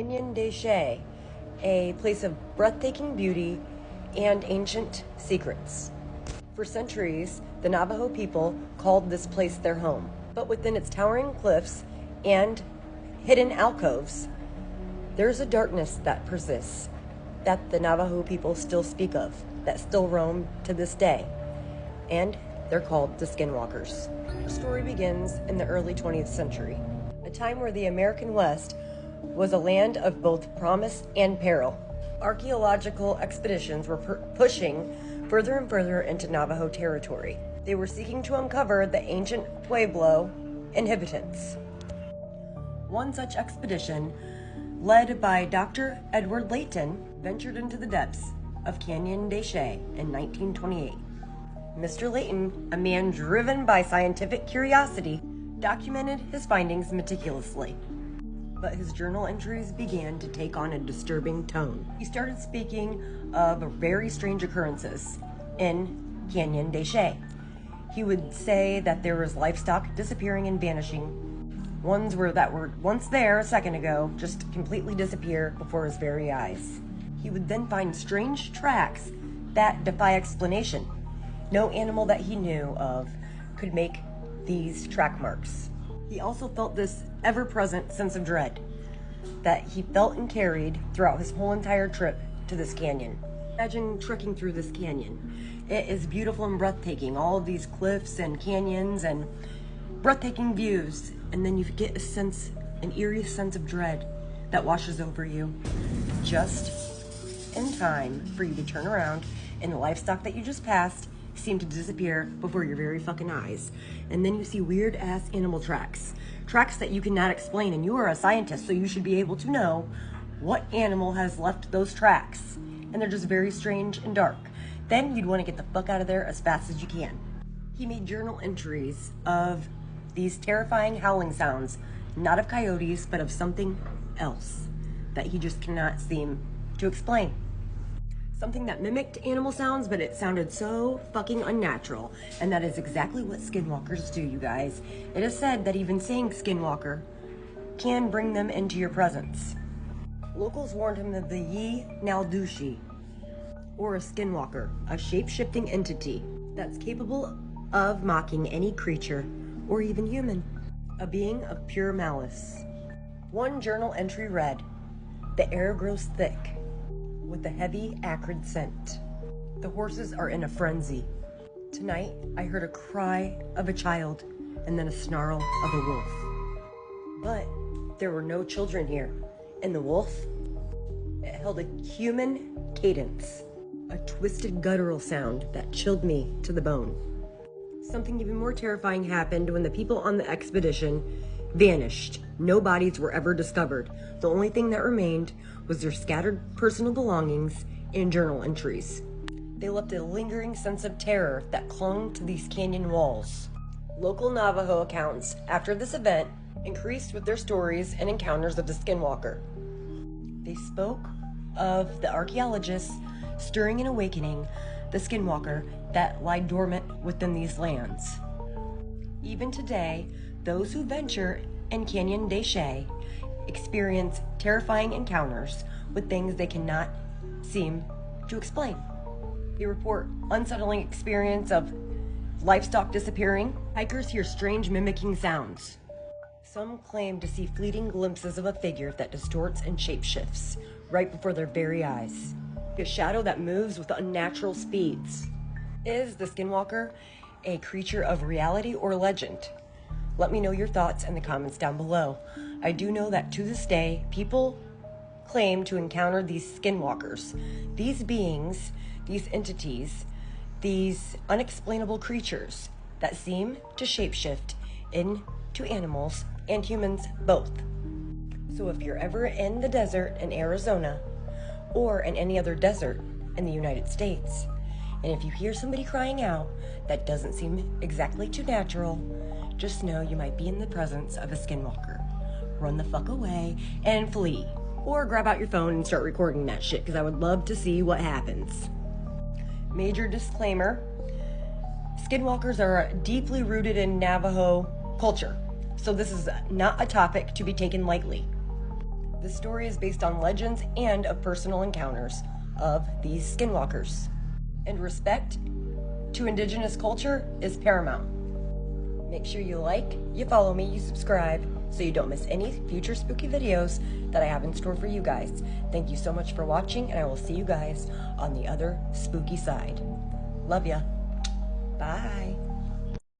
Canyon de Chelly, a place of breathtaking beauty and ancient secrets. For centuries, the Navajo people called this place their home, but within its towering cliffs and hidden alcoves, there's a darkness that persists, that the Navajo people still speak of, that still roam to this day, and they're called the Skinwalkers. The story begins in the early 20th century, a time where the American West was a land of both promise and peril. Archaeological expeditions were pushing further and further into Navajo territory. They were seeking to uncover the ancient Pueblo inhabitants. One such expedition, led by Dr. Edward Layton, ventured into the depths of Canyon de Chelly in 1928. Mr. Layton, a man driven by scientific curiosity, documented his findings meticulously. But his journal entries began to take on a disturbing tone. He started speaking of very strange occurrences in Canyon de Chelly. He would say that there was livestock disappearing and vanishing. Ones that were once there a second ago just completely disappear before his very eyes. He would then find strange tracks that defy explanation. No animal that he knew of could make these track marks. He also felt this ever-present sense of dread that he felt and carried throughout his whole entire trip to this canyon. Imagine trekking through this canyon. It is beautiful and breathtaking, all of these cliffs and canyons and breathtaking views, and then you get an eerie sense of dread that washes over you just in time for you to turn around and the livestock that you just passed seem to disappear before your very fucking eyes. And then you see weird ass animal tracks that you cannot explain, and you are a scientist, so you should be able to know what animal has left those tracks, and they're just very strange and dark. Then you'd want to get the fuck out of there as fast as you can. He made journal entries of these terrifying howling sounds, not of coyotes, but of something else that he just cannot seem to explain. Something that mimicked animal sounds, but it sounded so fucking unnatural. And that is exactly what skinwalkers do, you guys. It is said that even saying skinwalker can bring them into your presence. Locals warned him of the Yi-Naldushi, or a skinwalker, a shape-shifting entity that's capable of mocking any creature, or even human, a being of pure malice. One journal entry read, "The air grows thick with a heavy, acrid scent. The horses are in a frenzy. Tonight, I heard a cry of a child and then a snarl of a wolf. But there were no children here, and the wolf, it held a human cadence, a twisted guttural sound that chilled me to the bone." Something even more terrifying happened when the people on the expedition vanished. No bodies were ever discovered. The only thing that remained was their scattered personal belongings and journal entries. They left a lingering sense of terror that clung to these canyon walls. Local Navajo accounts after this event increased with their stories and encounters of the skinwalker. They spoke of the archaeologists stirring and awakening the skinwalker that lie dormant within these lands. Even today, those who venture in Canyon de Chelly experience terrifying encounters with things they cannot seem to explain. They report unsettling experience of livestock disappearing. Hikers hear strange mimicking sounds. Some claim to see fleeting glimpses of a figure that distorts and shapeshifts right before their very eyes. A shadow that moves with unnatural speeds. Is the skinwalker a creature of reality or legend? Let me know your thoughts in the comments down below. I do know that to this day, people claim to encounter these skinwalkers. These beings, these entities, these unexplainable creatures that seem to shapeshift into animals and humans both. So if you're ever in the desert in Arizona, or in any other desert in the United States, and if you hear somebody crying out that doesn't seem exactly too natural, just know you might be in the presence of a skinwalker. Run the fuck away and flee. Or grab out your phone and start recording that shit, because I would love to see what happens. Major disclaimer, skinwalkers are deeply rooted in Navajo culture, so this is not a topic to be taken lightly. The story is based on legends and of personal encounters of these skinwalkers. And respect to indigenous culture is paramount. Make sure you like, you follow me, you subscribe, so you don't miss any future spooky videos that I have in store for you guys. Thank you so much for watching, and I will see you guys on the other spooky side. Love ya. Bye.